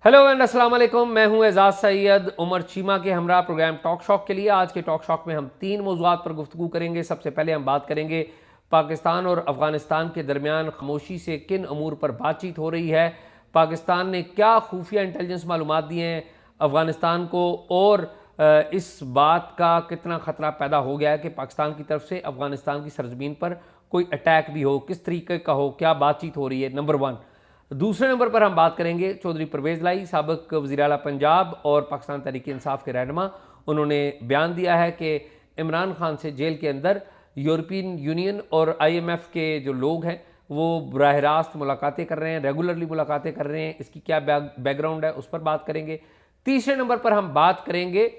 Hello and अस्सलाम वालेकुम। मैं हूं एजाज सैयद उमर चीमा के हमरा प्रोग्राम टॉक शॉक के लिए। आज के टॉक शॉक में हम 3 मौज़ूआत पर गुफ्तगू करेंगे। सबसे पहले हम बात करेंगे पाकिस्तान और अफ़गानिस्तान के दरमियान खामोशी से किन अमूर पर बातचीत हो रही है, पाकिस्तान ने क्या खुफिया इंटेलिजेंस मालूमात दी हैं अफ़गानिस्तान को, और इस बात का कितना ख़तरा पैदा हो गया है कि पाकिस्तान की तरफ से अफ़गानिस्तान की सरजमीन पर कोई अटैक भी हो, किस तरीके का हो, क्या बातचीत हो रही है, नंबर 1। दूसरे नंबर पर हम बात करेंगे चौधरी परवेज़ लाई, साबिक़ वज़ीर आला पंजाब और पाकिस्तान तहरीक इंसाफ के रहनुमा। उन्होंने बयान दिया है कि इमरान खान से जेल के अंदर यूरोपियन यूनियन और IMF के जो लोग हैं वो बराह रास्त मुलाकातें कर रहे हैं, रेगुलरली मुलाकातें कर रहे हैं। इसकी क्या बैकग्राउंड है उस पर बात करेंगे। तीसरे नंबर पर हम बात करेंगे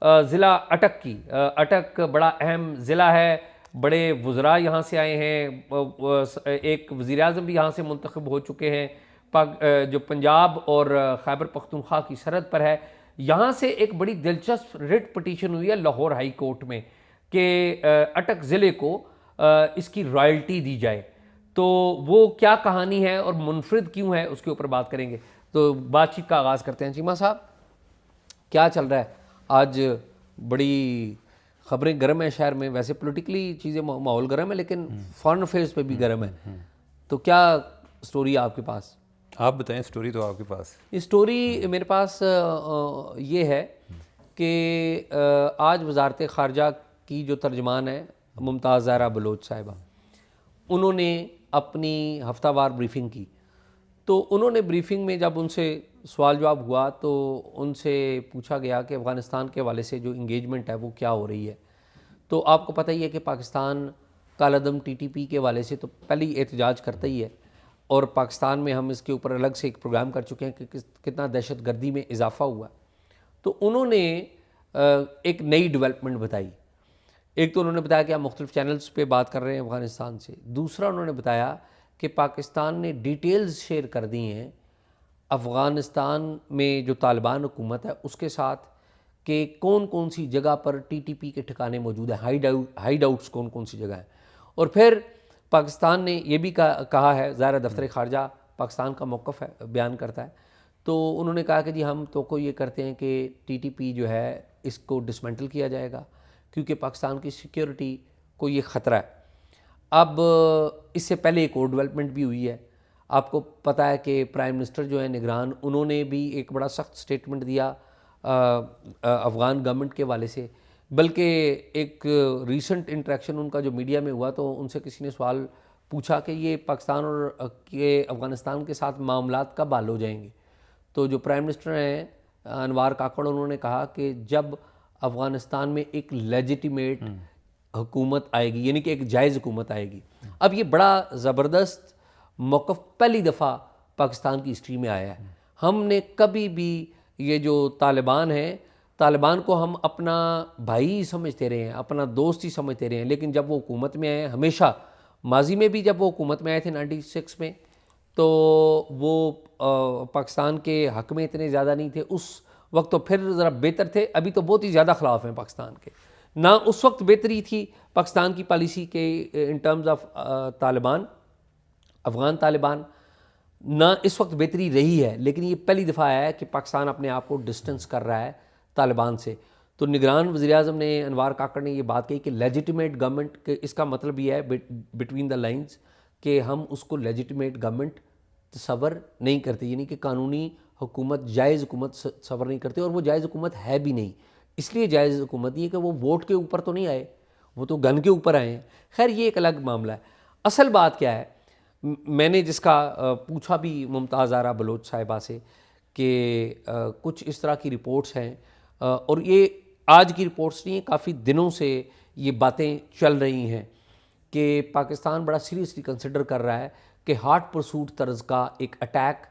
ज़िला अटक की। अटक बड़ा अहम ज़िला है, बड़े वज़रा यहाँ से आए हैं, एक वज़ीर-ए-आज़म भी यहाँ से मुंतखब हो चुके हैं। जो पंजाब और खैबर पख्तूनख्वा की सरहद पर है, यहाँ से एक बड़ी दिलचस्प रिट पटिशन हुई है लाहौर हाई कोर्ट में कि अटक ज़िले को इसकी रॉयल्टी दी जाए। तो वो क्या कहानी है और मुनफरिद क्यों है, उसके ऊपर बात करेंगे। तो बातचीत का आगाज़ करते हैं। चीमा साहब, क्या चल रहा है आज? बड़ी खबरें गर्म है शहर में, वैसे पॉलिटिकली चीज़ें माहौल गर्म है, लेकिन फॉरेन अफेयर्स पे भी गर्म है। तो क्या स्टोरी है आपके पास? आप बताएं, स्टोरी तो आपके पास। स्टोरी मेरे पास ये है कि आज वजारत ख़ारजा की जो तर्जमान है मुमताज़ ज़हरा बलोच साहिबा, उन्होंने अपनी हफ्तावार ब्रीफिंग की। तो उन्होंने ब्रीफिंग में जब उनसे सवाल जवाब हुआ तो उनसे पूछा गया कि अफ़गानिस्तान के हवाले से जो इंगेजमेंट है वो क्या हो रही है। तो आपको पता ही है कि पाकिस्तान कालादम TTP के हवाले से तो पहले ही एहतजाज करता ही है, और पाकिस्तान में हम इसके ऊपर अलग से एक प्रोग्राम कर चुके हैं कि कितना दहशत गर्दी में इजाफ़ा हुआ। तो उन्होंने एक नई डेवलपमेंट बताई। एक तो उन्होंने बताया कि हम मुख्तलिफ चैनल्स पे बात कर रहे हैं अफ़गानिस्तान से। दूसरा उन्होंने बताया कि पाकिस्तान ने डिटेल्स शेयर कर दी हैं अफ़गानिस्तान में जो तालिबान हुकूमत है उसके साथ, कि कौन कौन सी जगह पर TTP के ठिकाने मौजूद हैं, हाइड आउट्स कौन कौन सी जगह हैं। और फिर पाकिस्तान ने यह भी कहा है, ज़ाहिर दफ्तर ख़ारजा पाकिस्तान का मौक़िफ़ है, बयान करता है। तो उन्होंने कहा कि जी हम तो ये करते हैं कि TTP जो है इसको डिसमेंटल किया जाएगा क्योंकि पाकिस्तान की सिक्योरिटी को ये ख़तरा है। अब इससे पहले एक और डेवलपमेंट भी हुई है। आपको पता है कि प्राइम मिनिस्टर जो है निगरान, उन्होंने भी एक बड़ा सख्त स्टेटमेंट दिया अफ़गान गवर्नमेंट के वाले से। बल्कि एक रीसेंट इंटरेक्शन उनका जो मीडिया में हुआ तो उनसे किसी ने सवाल पूछा कि ये पाकिस्तान और के अफ़गानिस्तान के साथ मामलात कब हल हो जाएंगे। तो जो प्राइम मिनिस्टर हैं अनवार काकड़, उन्होंने कहा कि जब अफ़गानिस्तान में एक लेजिटिमेट हुकूमत आएगी, यानी कि एक जायज़ हुकूमत आएगी। अब ये बड़ा ज़बरदस्त मौक़िफ़ पहली दफ़ा पाकिस्तान की हिस्ट्री में आया है। हमने कभी भी ये जो तालिबान है, तालिबान को हम अपना भाई ही समझते रहे हैं, अपना दोस्त ही समझते रहे हैं, लेकिन जब वो हुकूमत में आए, हमेशा माजी में भी जब वो हुकूमत में आए थे 96 में, तो वो पाकिस्तान के हक़ में इतने ज़्यादा नहीं थे उस वक्त, तो फिर ज़रा बेहतर थे। अभी तो बहुत ही ज़्यादा ख़िलाफ़ हैं पाकिस्तान के। ना उस वक्त बेहतरी थी पाकिस्तान की पॉलिसी के in terms of Taliban, Afghan Taliban, ना इस वक्त बेहतरी रही है। लेकिन ये पहली दफ़ा आया है कि पाकिस्तान अपने आप को डिस्टेंस कर रहा है तालिबान से। तो निगरान वज़ीर-ए-आज़म ने अनवार काकड़ ने ये बात कही कि लेजिटिमेट गवर्नमेंट के, इसका मतलब ये है बिटवीन द लाइंस कि हम उसको लेजिटिमेट गवर्नमेंट तसव्वुर नहीं करते, यानी कि कानूनी हुकूमत, जायज़ हुकूमत तसव्वुर नहीं करते, और वो जायज़ हुकूमत है भी नहीं। इसलिए जायज़ हुकूमत ये कि वो वोट के ऊपर तो नहीं आए, वो तो गन के ऊपर आए हैं। खैर ये एक अलग मामला है। असल बात क्या है, मैंने जिसका पूछा भी मुमताज़ ज़हरा बलोच साहिबा से कि कुछ इस तरह की रिपोर्ट्स हैं, और ये आज की रिपोर्ट्स नहीं, काफ़ी दिनों से ये बातें चल रही हैं कि पाकिस्तान बड़ा सीरियसली कंसिडर कर रहा है कि हॉट परसूट तर्ज का एक अटैक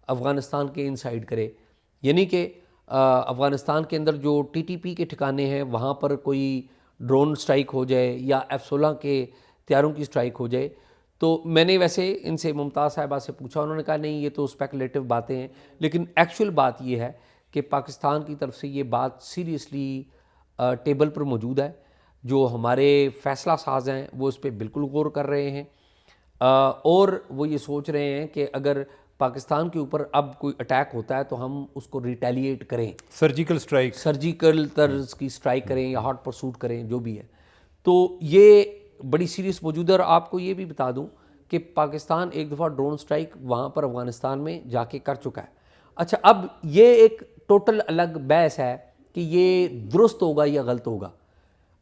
अफ़गानिस्तान के इनसाइड करे, यानी कि अफ़गानिस्तान के अंदर जो TTP के ठिकाने हैं वहाँ पर कोई ड्रोन स्ट्राइक हो जाए या F-16 के तैयारों की स्ट्राइक हो जाए। तो मैंने वैसे इनसे मुमताज़ साहिबा से पूछा, उन्होंने कहा नहीं ये तो स्पेकुलेटिव बातें हैं, लेकिन एक्चुअल बात ये है कि पाकिस्तान की तरफ से ये बात सीरियसली टेबल पर मौजूद है। जो हमारे फ़ैसला साज हैं वो इस पर बिल्कुल गौर कर रहे हैं, और वो ये सोच रहे हैं कि अगर पाकिस्तान के ऊपर अब कोई अटैक होता है तो हम उसको रिटेलिएट करें, सर्जिकल स्ट्राइक, सर्जिकल तर्ज की स्ट्राइक करें या हॉट परसूट करें, जो भी है। तो ये बड़ी सीरियस मौजूद है। और आपको ये भी बता दूं कि पाकिस्तान एक दफ़ा ड्रोन स्ट्राइक वहाँ पर अफ़गानिस्तान में जाके कर चुका है। अच्छा, अब ये एक टोटल अलग बहस है कि ये दुरुस्त होगा या गलत होगा।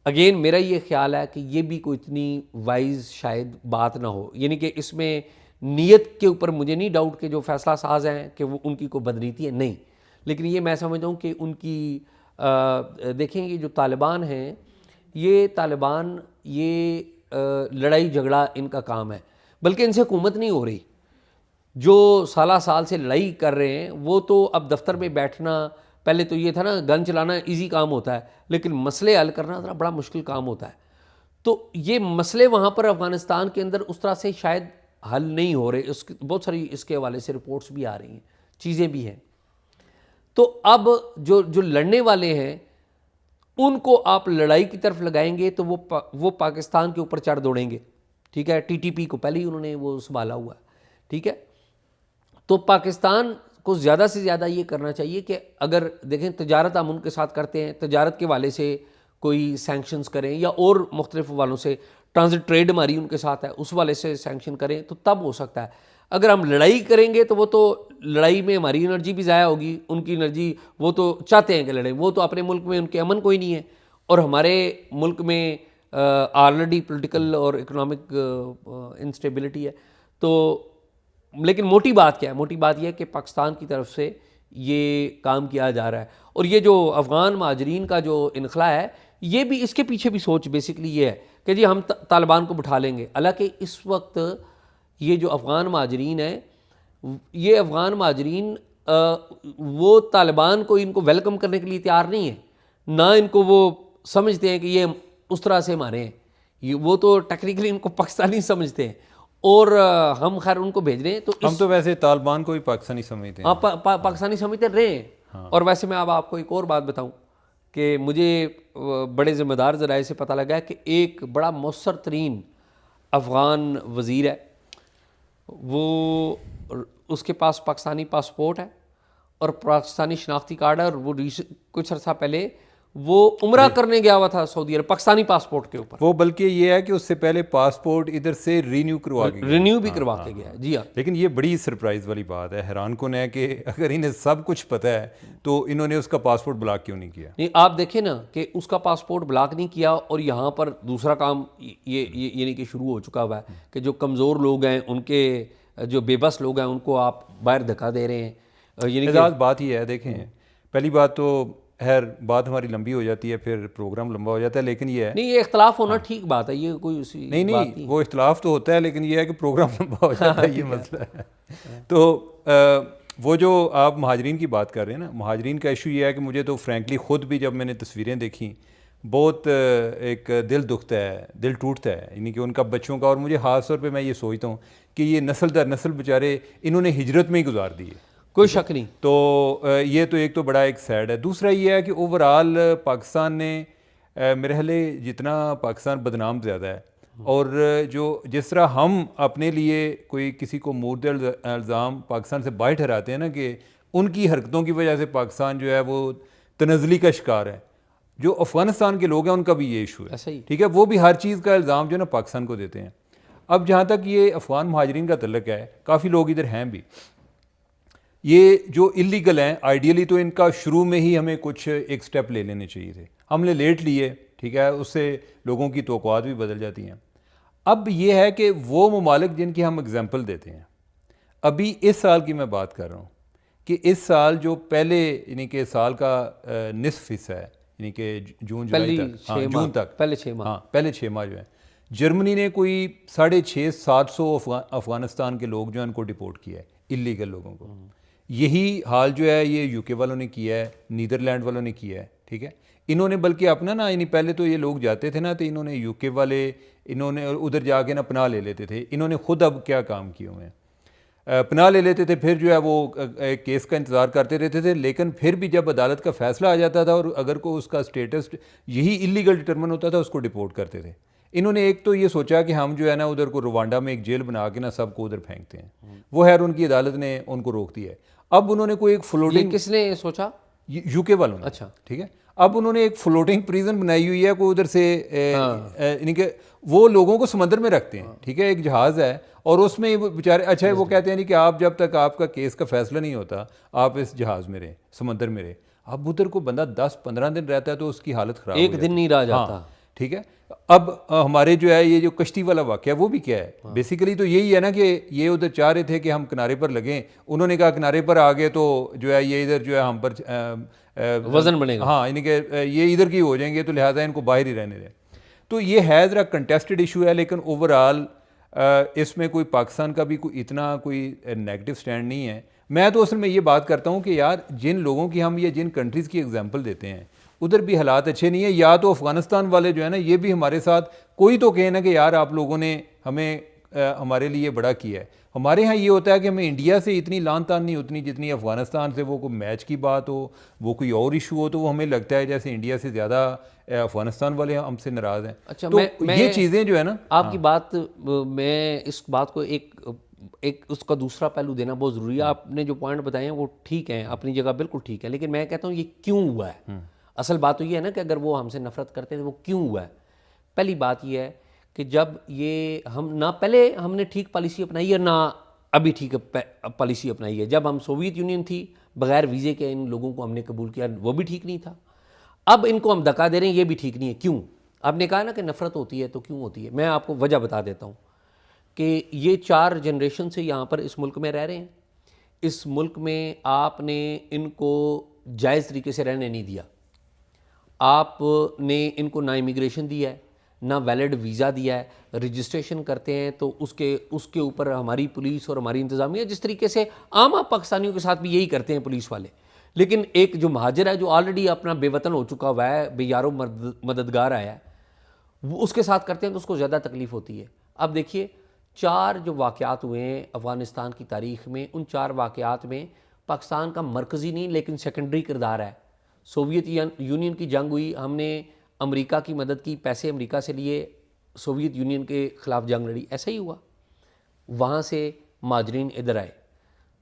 अगेन मेरा ये ख्याल है कि ये भी कोई इतनी वाइज शायद बात ना हो, यानी कि इसमें नीयत के ऊपर मुझे नहीं डाउट कि जो फैसला साज हैं कि वो उनकी कोई बदनीति है, नहीं। लेकिन ये मैं समझता हूँ कि उनकी देखें ये जो तालिबान हैं, ये तालिबान ये लड़ाई झगड़ा इनका काम है, बल्कि इनसे हुकूमत नहीं हो रही। जो साल से लड़ाई कर रहे हैं वो तो अब दफ्तर में बैठना, पहले तो ये था ना गन चलाना इजी काम होता है, लेकिन मसले हल करना ज़रा बड़ा मुश्किल काम होता है। तो ये मसले वहाँ पर अफ़गानिस्तान के अंदर उस तरह से शायद हल नहीं हो रहे। उसकी बहुत सारी इसके हवाले से रिपोर्ट्स भी आ रही हैं, चीज़ें भी हैं। तो अब जो लड़ने वाले हैं उनको आप लड़ाई की तरफ लगाएंगे तो वो पाकिस्तान के ऊपर चढ़ दौड़ेंगे, ठीक है। टीटीपी को पहले ही उन्होंने वो संभाला हुआ है, ठीक है। तो पाकिस्तान को ज़्यादा से ज़्यादा ये करना चाहिए कि अगर देखें तजारत हम उनके साथ करते हैं, तजारत के वाले से कोई सैंक्शंस करें या और मुख्तलिफ वालों से, ट्रांजिट ट्रेड हमारी उनके साथ है उस वाले से सैंक्शन करें तो तब हो सकता है। अगर हम लड़ाई करेंगे तो वो तो लड़ाई में हमारी एनर्जी भी ज़ाया होगी, उनकी एनर्जी, वो तो चाहते हैं कि लड़ें, वो तो अपने मुल्क में उनके अमन कोई नहीं है और हमारे मुल्क में ऑलरेडी पॉलिटिकल और इकोनॉमिक इंस्टेबिलिटी है। तो लेकिन मोटी बात क्या है? मोटी बात यह है कि पाकिस्तान की तरफ से ये काम किया जा रहा है। और ये जो अफ़गान महाजरीन का जो इनखला है, ये भी इसके पीछे भी सोच बेसिकली ये है कि जी हम तालिबान को बिठा लेंगे। हालांकि इस वक्त ये जो अफ़गान महाजरीन है, ये अफ़गान महाजरीन वो तालिबान को इनको वेलकम करने के लिए तैयार नहीं है, ना इनको वो समझते हैं कि ये उस तरह से हमारे हैं, ये वो तो टेक्निकली इनको पाकिस्तानी समझते हैं और हम खैर उनको भेज रहे हैं। तो हम तो वैसे तालिबान को भी पाकिस्तानी समझते हैं। हाँ, पाकिस्तानी समझते रहे हैं। हाँ। और वैसे मैं अब आपको एक और बात बताऊं कि मुझे बड़े ज़िम्मेदार ज़राए से पता लगा है कि एक बड़ा मौसर तरीन अफ़गान वज़ीर है, वो उसके पास पाकिस्तानी पासपोर्ट है और पाकिस्तानी शनाख्ती कार्ड है, और वो कुछ अर्सा पहले वो उम्रा करने गया हुआ था सऊदी अरब पाकिस्तानी पासपोर्ट के ऊपर। वो बल्कि ये है कि उससे पहले पासपोर्ट इधर से रिन्यू भी करवा के गया। जी हाँ। लेकिन ये बड़ी सरप्राइज वाली बात है, हैरान कुन है कि अगर इन्हें सब कुछ पता है तो इन्होंने उसका पासपोर्ट ब्लॉक क्यों नहीं किया। नहीं, आप देखें ना कि उसका पासपोर्ट ब्लॉक नहीं किया और यहाँ पर दूसरा काम ये यानी कि शुरू हो चुका हुआ है कि जो कमज़ोर लोग हैं, उनके जो बेबस लोग हैं, उनको आप बाहर धक्का दे रहे हैं। यानी बात ये है, देखें पहली बात तो खैर बात हमारी लंबी हो जाती है, फिर प्रोग्राम लंबा हो जाता है, लेकिन ये है नहीं, ये इख्तलाफ होना ठीक बात है, ये कोई नहीं, वो इख्तलाफ तो होता है, लेकिन ये है कि प्रोग्राम लंबा हो जाता है, ये मसला है। तो वो जो आप महाजरीन की बात कर रहे हैं ना, महाजरीन का इशू ये है कि मुझे तो फ्रैंकली ख़ुद भी जब मैंने तस्वीरें देखी बहुत एक दिल दुखता है, दिल टूटता है, यानी कि उनका बच्चों का। और मुझे ख़ास तौर पे मैं ये सोचता हूँ कि ये नस्ल दर नस्ल बेचारे इन्होंने हिजरत में ही गुजार दी है, कोई शक नहीं। तो ये तो एक तो बड़ा एक सैड है। दूसरा ये है कि ओवरऑल पाकिस्तान ने मेरे ख्याल जितना पाकिस्तान बदनाम ज़्यादा है, और जो जिस तरह हम अपने लिए कोई किसी को मुर्द इल्ज़ाम पाकिस्तान से बाहर ठहराते हैं ना कि उनकी हरकतों की वजह से पाकिस्तान जो है वो तनज़ली का शिकार है, जो अफ़गानिस्तान के लोग हैं उनका भी ये इशू है, ठीक है। वो भी हर चीज़ का इल्ज़ाम जो है ना पाकिस्तान को देते हैं। अब जहाँ तक ये अफ़गान महाजरीन का तल्लक है, काफ़ी लोग इधर हैं भी, ये जो इलीगल हैं, आइडियली तो इनका शुरू में ही हमें कुछ एक स्टेप ले लेने चाहिए थे, हमने लेट लिए, ठीक है। उससे लोगों की तवक्कुआत भी बदल जाती हैं। अब ये है कि वो ममालिक जिनकी हम एग्जांपल देते हैं, अभी इस साल की मैं बात कर रहा हूँ कि इस साल जो पहले यानी कि साल का निसफ हिस्सा है, यानी कि जून जुलाई तक, जून तक पहले 6 माह जो है, जर्मनी ने कोई 650-700 अफ़गानिस्तान के लोग जो है उनको डिपोर्ट किया है, इलीगल लोगों को। यही हाल जो है ये यूके वालों ने किया है, नीदरलैंड वालों ने किया है, ठीक है। इन्होंने बल्कि अपना ना, यानी पहले तो ये लोग जाते थे ना, तो इन्होंने यूके वाले इन्होंने उधर जाके ना पनाह ले लेते थे। इन्होंने खुद अब क्या काम किए हुए हैं, पनाह ले लेते थे, फिर जो है वो केस का इंतज़ार करते रहते थे, लेकिन फिर भी जब अदालत का फैसला आ जाता था और अगर को उसका स्टेटस यही इलीगल डिटर्मन होता था, उसको डिपोर्ट करते थे। इन्होंने एक तो ये सोचा कि हम जो है ना उधर को रवांडा में एक जेल बना के ना सबको उधर फेंकते हैं, वो खैर उनकी अदालत ने उनको रोक दिया है। अब उन्होंने कोई एक फ्लोटिंग, किसने सोचा? यूके वालों ने, अच्छा, ठीक है। अब उन्होंने एक फ्लोटिंग प्रिजन बनाई हुई है, कोई उधर से यानी कि वो लोगों को समंदर में रखते हैं, ठीक है, एक जहाज़ है और उसमें वो बेचारे, अच्छा वो कहते हैं कि आप जब तक आपका केस का फैसला नहीं होता आप इस जहाज़ में रहें, समंदर में रहें। अब उधर को बंदा 10-15 दिन रहता है तो उसकी हालत ख़राब हो एक दिन नहीं रह जाता। हाँ, ठीक है। अब हमारे जो है ये जो कश्ती वाला वाक़या वो भी क्या है, बेसिकली तो यही है ना कि ये उधर चाह रहे थे कि हम किनारे पर लगें, उन्होंने कहा किनारे पर आ गए तो जो है ये इधर जो है हम पर वजन बनेगा, हाँ, यानी कि ये इधर की हो जाएंगे तो लिहाजा इनको बाहर ही रहने दें। तो ये है ज़रा कंटेस्टेड इशू है, लेकिन ओवरऑल इसमें कोई पाकिस्तान का भी कोई इतना कोई नेगेटिव स्टैंड नहीं है। मैं तो असल में ये बात करता हूँ कि यार जिन लोगों की हम ये जिन कंट्रीज़ की एग्जांपल देते हैं उधर भी हालात अच्छे नहीं है, या तो अफ़गानिस्तान वाले जो है ना ये भी हमारे साथ कोई तो कहे ना कि यार आप लोगों ने हमें हमारे लिए बड़ा किया है। हमारे यहाँ ये होता है कि हमें इंडिया से इतनी लान तान नहीं उतनी जितनी अफ़गानिस्तान से, वो कोई मैच की बात हो, वो कोई और इशू हो, तो वो हमें लगता है जैसे इंडिया से ज़्यादा अफ़गानिस्तान वाले हमसे नाराज़ हैं। अच्छा, तो ये चीज़ें जो है ना, आपकी बात, मैं इस बात को एक उसका दूसरा पहलू देना बहुत ज़रूरी है। आपने जो पॉइंट बताए हैं वो ठीक हैं, अपनी जगह बिल्कुल ठीक है, लेकिन मैं कहता हूँ ये क्यों हुआ है। असल बात तो ये है ना कि अगर वो हमसे नफरत करते थे वो क्यों हुआ है। पहली बात ये है कि जब ये हम ना पहले हमने ठीक पॉलिसी अपनाई है ना अभी ठीक पॉलिसी अपनाई है। जब हम सोवियत यूनियन थी बगैर वीज़े के इन लोगों को हमने कबूल किया, वो भी ठीक नहीं था। अब इनको हम धक्का दे रहे हैं, ये भी ठीक नहीं है। क्यों? आपने कहा ना कि नफ़रत होती है, तो क्यों होती है? मैं आपको वजह बता देता हूँ कि ये 4 जनरेशन से यहाँ पर इस मुल्क में रह रहे हैं। इस मुल्क में आपने इनको जायज़ तरीके से रहने नहीं दिया। आपने इनको ना इमिग्रेशन दिया है, ना वैलिड वीज़ा दिया है। रजिस्ट्रेशन करते हैं तो उसके ऊपर हमारी पुलिस और हमारी इंतज़ामिया जिस तरीके से आम पाकिस्तानियों के साथ भी यही करते हैं पुलिस वाले। लेकिन एक जो महाजिर है जो ऑलरेडी अपना बेवतन हो चुका हुआ है, बेयारो मददगार आया है, वो उसके साथ करते हैं तो उसको ज़्यादा तकलीफ़ होती है। अब देखिए 4 जो वाक़यात हुए हैं अफ़गानिस्तान की तारीख़ में, उन 4 वाक़यात में पाकिस्तान का मरकज़ी नहीं लेकिन सेकेंडरी किरदार है। सोवियत यूनियन की जंग हुई, हमने अमेरिका की मदद की, पैसे अमेरिका से लिए, सोवियत यूनियन के ख़िलाफ़ जंग लड़ी, ऐसा ही हुआ। वहाँ से माजरीन इधर आए।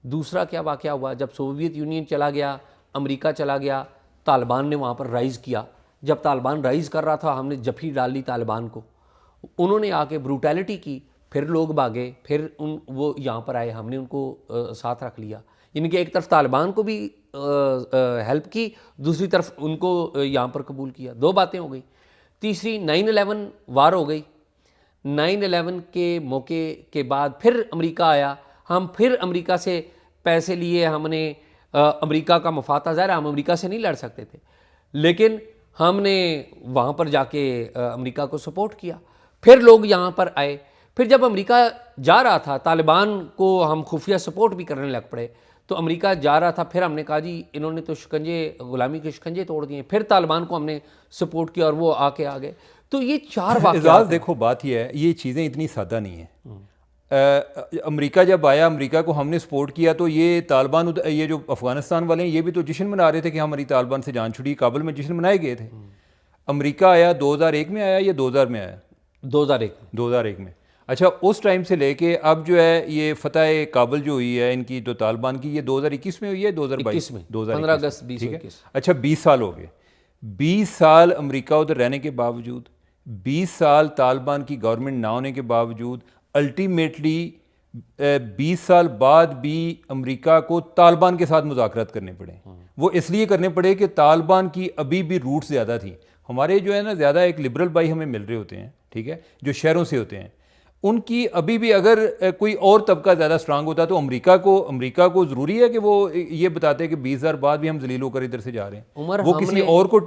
दूसरा क्या वाक़या हुआ, जब सोवियत यूनियन चला गया, अमेरिका चला गया, तालिबान ने वहाँ पर राइज़ किया। जब तालिबान राइज़ कर रहा था हमने जफ़ी डाल ली तालिबान को, उन्होंने आके ब्रूटैलिटी की, फिर लोग भागे, फिर वो यहाँ पर आए, हमने उनको साथ रख लिया। यानी कि एक तरफ तालिबान को भी हेल्प की, दूसरी तरफ उनको यहाँ पर कबूल किया। 2 बातें हो गई। तीसरी 9/11 वार हो गई। 9/11 के मौके के बाद फिर अमेरिका आया, हम फिर अमेरिका से पैसे लिए, हमने अमेरिका का मफाद था, ज़ाहिर हम अमेरिका से नहीं लड़ सकते थे, लेकिन हमने वहाँ पर जाके अमेरिका को सपोर्ट किया। फिर लोग यहाँ पर आए, फिर जब अमेरिका जा रहा था तालिबान को हम खुफिया सपोर्ट भी करने लग पड़े, तो अमेरिका जा रहा था, फिर हमने कहा जी इन्होंने तो शिकंजे, गुलामी के शिकंजे तोड़ दिए, फिर तालिबान को हमने सपोर्ट किया और वो आके आ गए। तो ये 4 वाक़यात। देखो बात ये है, ये चीज़ें इतनी सादा नहीं है। अमेरिका जब आया, अमेरिका को हमने सपोर्ट किया, तो ये तालिबान, ये जो अफ़गानिस्तान वाले हैं ये भी तो जश्न मना रहे थे कि हमारी तालिबान से जान छुड़ी। काबुल में जश्न मनाए गए थे। अमेरिका आया 2001 में आया या 2000 में आया? 2001 में। अच्छा, उस टाइम से लेके अब जो है ये फतह काबुल जो हुई है इनकी जो तालिबान की, ये 2021 में हुई है, 2022 में, 15 अगस्त 2021। अच्छा, 20 साल हो गए। 20 साल अमेरिका उधर रहने के बावजूद, 20 साल तालिबान की गवर्नमेंट ना होने के बावजूद, अल्टीमेटली 20 साल बाद भी अमेरिका को तालिबान के साथ मुज़ाकरात करने पड़े। वो इसलिए करने पड़े कि तालिबान की अभी भी रूट्स ज़्यादा थी। हमारे जो है ना ज़्यादा एक लिबरल भाई हमें मिल रहे होते हैं, ठीक है, जो शहरों से होते हैं, उनकी अभी भी अगर कोई और तबका ज़्यादा स्ट्रांग होता तो अमेरिका को ज़रूरी है कि वो ये बताते हैं कि 20,000 बाद भी हम जलील होकर इधर से जा रहे हैं। वो किसी और को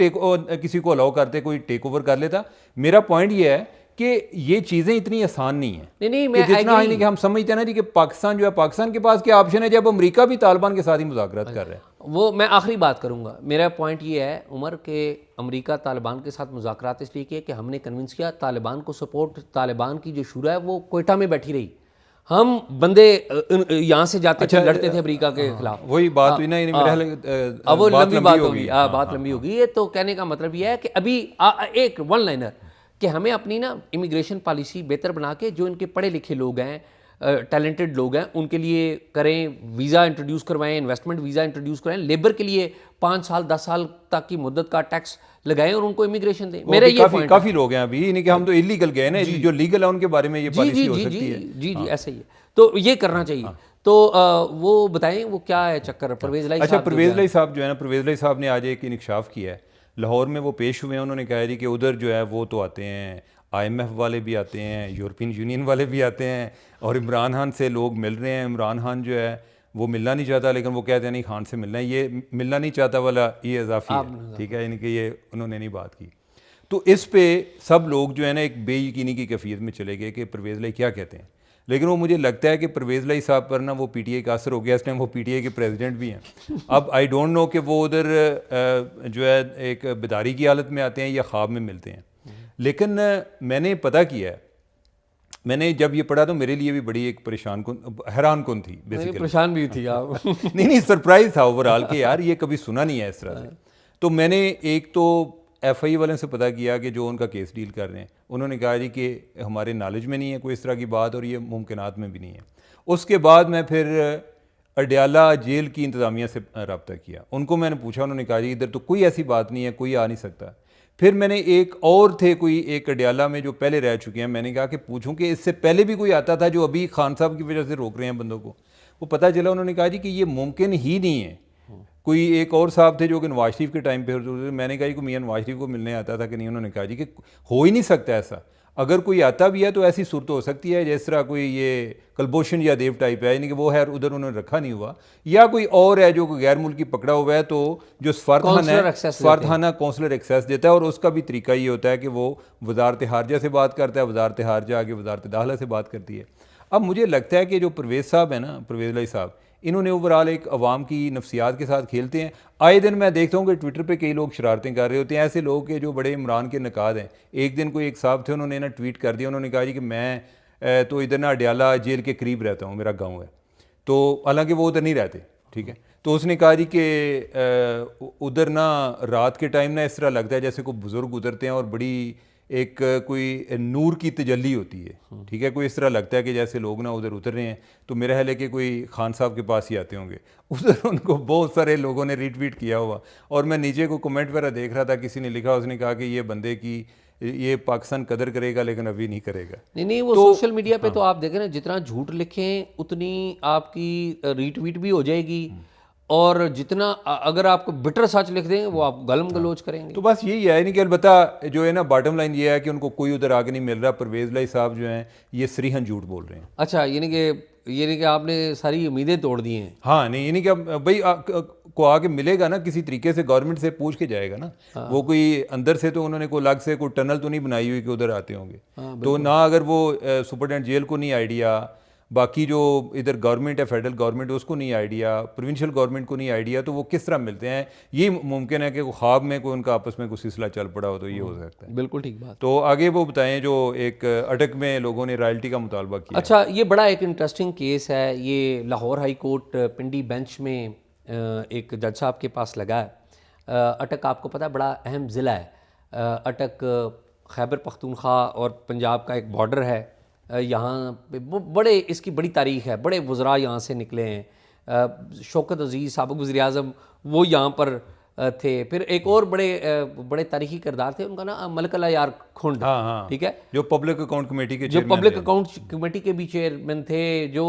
किसी को अलाउ करते, कोई टेक ओवर कर लेता। मेरा पॉइंट ये है कि ये चीज़ें इतनी आसान नहीं है। नहीं, मैं जितना है कि हम समझते हैं ना जी कि पाकिस्तान जो है, पाकिस्तान के पास क्या ऑप्शन है जब अमेरिका भी तालिबान के साथ ही मुज़ाकरात कर रहा है। वो मैं आखिरी बात करूंगा। मेरा पॉइंट ये है उमर के अमेरिका तालिबान के साथ मुज़ाकरात इसलिए किए कि हमने कन्विंस किया तालिबान को सपोर्ट। तालिबान की जो शुरा है वो कोयटा में बैठी रही, हम बंदे यहाँ से जाते थे, लड़ते थे अमेरिका के खिलाफ। वही बात हुई ना, अब वो लंबी बात होगी, बात लंबी होगी। ये तो कहने का मतलब ये है कि अभी एक वन लाइनर कि हमें अपनी ना इमिग्रेशन पॉलिसी बेहतर बना के जो इनके पढ़े लिखे लोग हैं, टैलेंटेड लोग हैं, उनके लिए करें, वीज़ा इंट्रोड्यूस करवाएं, इन्वेस्टमेंट वीज़ा इंट्रोड्यूस कराएं, लेबर के लिए 5 साल 10 साल तक की मुद्दत का टैक्स लगाएं और उनको इमिग्रेशन दें। मेरा ये पॉइंट काफी लोग हैं अभी, इन्हीं के हम तो इलीगल गए ना, जो लीगल है उनके बारे में ये पॉलिसी हो सकती है। जी ऐसे ही है, तो ये करना चाहिए। तो वो बताएं वो क्या है चक्कर परवेज़ लाई अच्छा, परवेज़ लाई साहब जो है ना, परवेज़ लाई साहब ने आज एक इंकशाफ किया है, लाहौर में वो पेश हुए हैं। उन्होंने कहा है कि उधर जो है वो तो आते हैं, IMF वाले भी आते हैं, यूरोपियन यूनियन वाले भी आते हैं, और इमरान खान से लोग मिल रहे हैं। इमरान खान जो है वो मिलना नहीं चाहता, लेकिन वो कहते हैं नहीं खान से मिलना है। ये मिलना नहीं चाहता वाला ये इजाफी है, ठीक है, इनकी ये उन्होंने नहीं बात की। तो इस पे सब लोग जो है ना एक बेयकीनी की कैफियत में चले गए कि परवेज़ लाई क्या कहते हैं। लेकिन वो मुझे लगता है कि परवेज़ लाई साहब पर ना वो PTI का असर हो गया, इस टाइम वो PTI के प्रेसिडेंट भी हैं। अब आई डोंट नो कि वो उधर जो है एक बेदारी की हालत में आते हैं या ख्वाब में मिलते हैं। लेकिन मैंने पता किया है, मैंने जब ये पढ़ा तो मेरे लिए भी बड़ी एक हैरान कुन थी बेसिकली। परेशान भी थी आप नहीं सरप्राइज था ओवरऑल कि यार ये कभी सुना नहीं है इस तरह से। तो मैंने एक तो FI वाले से पता किया कि जो उनका केस डील कर रहे हैं, उन्होंने कहा जी कि हमारे नॉलेज में नहीं है कोई इस तरह की बात, और ये मुमकिनात में भी नहीं है। उसके बाद मैं फिर अडयाला जेल की इंतज़ामिया से रब्ता किया, उनको मैंने पूछा, उन्होंने कहा जी इधर तो कोई ऐसी बात नहीं है, कोई आ नहीं सकता। फिर मैंने एक और थे कोई एक अडयाला में जो पहले रह चुके हैं, मैंने कहा कि पूछूं कि इससे पहले भी कोई आता था जो अभी खान साहब की वजह से रोक रहे हैं बंदों को। वो पता चला, उन्होंने कहा जी कि ये मुमकिन ही नहीं है। कोई एक और साहब थे जो कि नवाज शरीफ के टाइम पे, मैंने कहा कि मियां नवाज शरीफ को मिलने आता था कि नहीं, उन्होंने कहा जी कि हो ही नहीं सकता ऐसा। अगर कोई आता भी है तो ऐसी सूरत हो सकती है जिस तरह कोई ये कलभूषण यादव टाइप है, यानी कि वो है उधर उन्होंने रखा नहीं हुआ, या कोई और है जो कोई गैर मुल्की पकड़ा हुआ है, तो जो सफारतखाना कौंसलर एक्सेस देता है, और उसका भी तरीका ये होता है कि वो वजारत हारजा से बात करता है, वजारत हारजा आगे वजारत दाखिला से बात करती है। अब मुझे लगता है कि जो परवेज़ साहब है ना, परवेज़ लाई साहब, इन्होंने ओवरऑल एक अवाम की नफ्सियात के साथ खेलते हैं। आए दिन मैं देखता हूँ कि ट्विटर पे कई लोग शरारतें कर रहे होते हैं, ऐसे लोग के जो बड़े इमरान के नकाद हैं। एक दिन कोई एक साहब थे, उन्होंने ना ट्वीट कर दिया, उन्होंने कहा जी कि मैं तो इधर ना अडयाला जेल के करीब रहता हूँ, मेरा गाँव है, तो हालांकि वो उधर नहीं रहते, ठीक है। तो उसने कहा जी कि उधर ना रात के टाइम ना इस तरह लगता है जैसे कोई बुज़ुर्ग उतरते हैं और बड़ी एक कोई नूर की तजल्ली होती है, ठीक है, कोई इस तरह लगता है कि जैसे लोग ना उधर उतर रहे हैं। तो मेरा ख्याल है कि कोई खान साहब के पास ही आते होंगे उधर। उनको बहुत सारे लोगों ने रीट्वीट किया हुआ, और मैं नीचे को कमेंट वगैरह देख रहा था, किसी ने लिखा, उसने कहा कि ये बंदे की ये पाकिस्तान कदर करेगा लेकिन अभी नहीं करेगा। नहीं वो तो, सोशल मीडिया पे तो आप देखें ना, जितना झूठ लिखें उतनी आपकी रीट्वीट भी हो जाएगी, और जितना अगर आपको बिटर सच लिख देंगे वो आप गलम गलोच करेंगे। तो बस यही है, नहीं कि अलबत्ता जो है ना बॉटम लाइन ये है कि उनको कोई उधर आगे नहीं मिल रहा। परवेज़ लाई साहब जो हैं ये सरीहन झूठ बोल रहे हैं। अच्छा, यानी कि आपने सारी उम्मीदें तोड़ दी हैं। हाँ, नहीं यानी कि भाई को आके मिलेगा ना, किसी तरीके से गवर्नमेंट से पूछ के जाएगा ना। वो कोई अंदर से तो उन्होंने कोई अलग से कोई टनल तो नहीं बनाई हुई कि उधर आते होंगे। तो ना अगर वो सुपरटेंडेंट जेल को नहीं आइडिया, बाकी जो इधर गवर्नमेंट है, फेडरल गवर्नमेंट, उसको नहीं आइडिया, प्रोविंशियल गवर्नमेंट को नहीं आइडिया, तो वो किस तरह मिलते हैं? ये मुमकिन है कि ख्वाब में कोई उनका आपस में कोई सिलसिला चल पड़ा हो, तो ये हो सकता है। बिल्कुल ठीक बात। तो आगे वो बताएं जो एक अटक में लोगों ने रॉयल्टी का मुतालबा किया। अच्छा, ये बड़ा एक इंटरेस्टिंग केस है। ये लाहौर हाई कोर्ट पिंडी बेंच में एक जज साहब के पास लगा है। अटक आपको पता है बड़ा अहम ज़िला है। अटक खैबर पख्तूनख्वा और पंजाब का एक बॉर्डर है। यहाँ पे बड़े इसकी बड़ी तारीख़ है, बड़े वज़रा यहाँ से निकले हैं। शौकत अज़ीज़ साबिक़ वज़ीर-ए-आज़म वो यहाँ पर थे। फिर एक और बड़े तारीखी किरदार थे, उनका ना मलिक अल्लाह यार खुंड, ठीक है, जो पब्लिक अकाउंट कमेटी के पब्लिक अकाउंट कमेटी के भी चेयरमैन थे, जो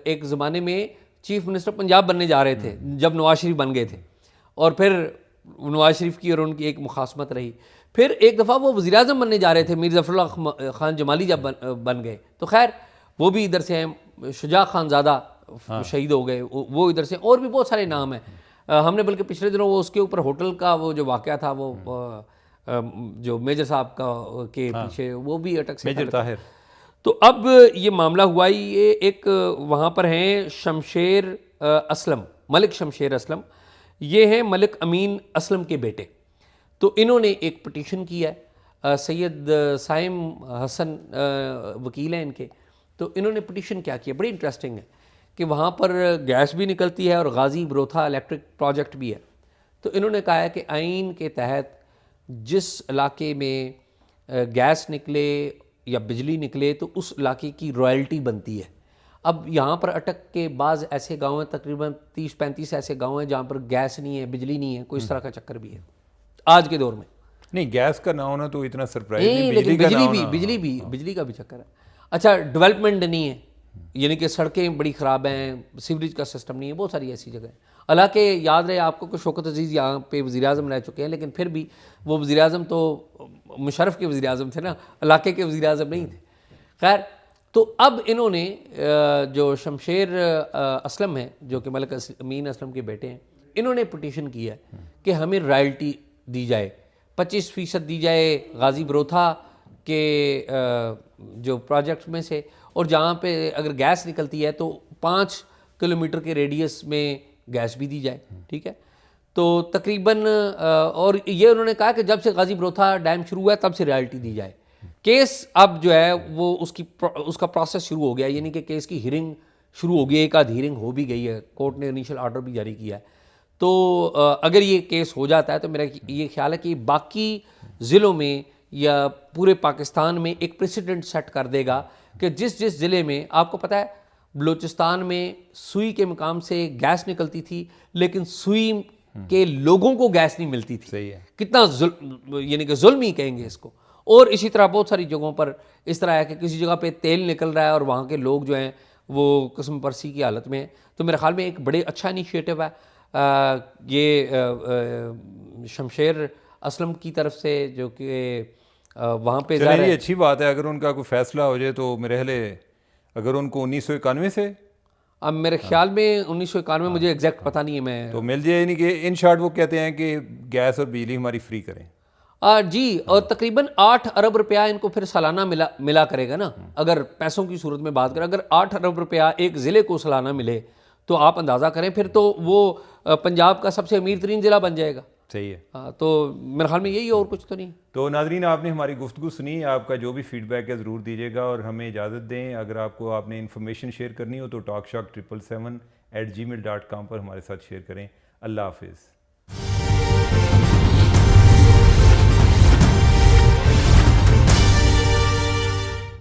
एक ज़माने में चीफ मिनिस्टर पंजाब बनने जा रहे थे जब नवाज शरीफ बन गए थे, और फिर नवाज शरीफ की और उनकी एक मुखासमत रही। फिर एक दफ़ा वो वज़ीर-ए-आज़म बनने जा रहे थे, मीर ज़फ़रुल्लाह खान जमाली जब बन गए, तो खैर वो भी इधर से हैं। शुजा खानज़ादा शहीद हो गए, वो इधर से, और भी बहुत सारे नाम हैं। हमने बल्कि पिछले दिनों वो उसके ऊपर होटल का वो जो वाक़या था, वो जो मेजर साहब का के पीछे, वो भी अटक से मेजर ताहिर। तो अब ये मामला हुआ, ये एक वहाँ पर हैं शमशेर असलम, मलिक शमशेर असलम, ये हैं मलिक अमीन असलम के बेटे। तो इन्होंने एक पिटीशन किया है, सैयद साइम हसन वकील हैं इनके। तो इन्होंने पिटीशन क्या किया, बड़ी इंटरेस्टिंग है कि वहाँ पर गैस भी निकलती है और गाजी बरोथा इलेक्ट्रिक प्रोजेक्ट भी है। तो इन्होंने कहा है कि आइन के तहत जिस इलाके में गैस निकले या बिजली निकले तो उस इलाके की रॉयल्टी बनती है। अब यहाँ पर अटक के बाज़ ऐसे गांव हैं, तकरीबन 30-35 ऐसे गांव हैं जहाँ पर गैस नहीं है, बिजली नहीं है, कोई इस तरह का चक्कर भी है आज के दौर में। नहीं, गैस का ना होना तो इतना सरप्राइज नहीं, नहीं, लेकिन बिजली का ना होना। बिजली का भी चक्कर है। अच्छा, डेवलपमेंट नहीं है, यानी कि सड़कें बड़ी ख़राब हैं, सीवरेज का सिस्टम नहीं है, बहुत सारी ऐसी जगह है। हालांकि याद रहे आपको कि शौकत अजीज़ यहाँ पे वज़ीर-ए-आज़म रह चुके हैं, लेकिन फिर भी वो वज़ीर-ए-आज़म तो मुशर्रफ के वज़ीर-ए-आज़म थे ना, इलाके के वज़ीर-ए-आज़म नहीं थे। खैर, तो अब इन्होंने जो शमशेर असलम हैं, जो कि मलिक अमीन असलम के बेटे हैं, इन्होंने पिटीशन किया है कि हमें रॉयल्टी दी जाए, 25% दी जाए गाजी बरोथा के जो प्रोजेक्ट में से, और जहाँ पे अगर गैस निकलती है तो 5 किलोमीटर के रेडियस में गैस भी दी जाए। ठीक है, तो तकरीबन और ये उन्होंने कहा कि जब से गाजी बरोथा डैम शुरू हुआ है तब से रॉयल्टी दी जाए। केस अब जो है वो उसका प्रोसेस शुरू हो गया, यानी कि केस की हियरिंग शुरू हो गई, एक आध हियरिंग हो भी गई है, कोर्ट ने इनिशियल ऑर्डर भी जारी किया है। तो अगर ये केस हो जाता है तो मेरा ये ख्याल है कि बाकी ज़िलों में या पूरे पाकिस्तान में एक प्रेसिडेंट सेट कर देगा कि जिस जिस ज़िले में, आपको पता है बलूचिस्तान में सुई के मकाम से गैस निकलती थी लेकिन सुई के लोगों को गैस नहीं मिलती थी। सही है, कितना यानी कि जुल्म ही कहेंगे इसको। और इसी तरह बहुत सारी जगहों पर इस तरह है कि किसी जगह पे तेल निकल रहा है और वहाँ के लोग जो हैं वो किस्म परसी की हालत में हैं। तो मेरे ख्याल में एक बड़े अच्छा इनिशिएटिव है ये शमशेर असलम की तरफ से, जो कि वहाँ पे चलिए, ये अच्छी बात है। अगर उनका कोई फैसला हो जाए तो मेरे ख्याल अगर उनको 1991 से, अब मेरे ख्याल में 1991, मुझे एग्जैक्ट पता नहीं है मैं, तो मिल जाए, यानी कि इन शॉर्ट वो कहते हैं कि गैस और बिजली हमारी फ्री करें। जी, और तकरीबन 8 अरब रुपया इनको फिर सालाना मिला करेगा ना। अगर पैसों की सूरत में बात करें, अगर 8 अरब रुपया एक ज़िले को सालाना मिले तो आप अंदाज़ा करें, फिर तो वो पंजाब का सबसे अमीर तरीन ज़िला बन जाएगा। सही है। तो मेरे ख्याल में यही, और कुछ तो नहीं। तो नाजरीन, आपने हमारी गुफ्तगू सुनी, आपका जो भी फीडबैक है ज़रूर दीजिएगा और हमें इजाज़त दें। अगर आपने इन्फॉर्मेशन शेयर करनी हो तो talkshock777@gmail.com पर हमारे साथ शेयर करें। अल्लाह हाफिज़।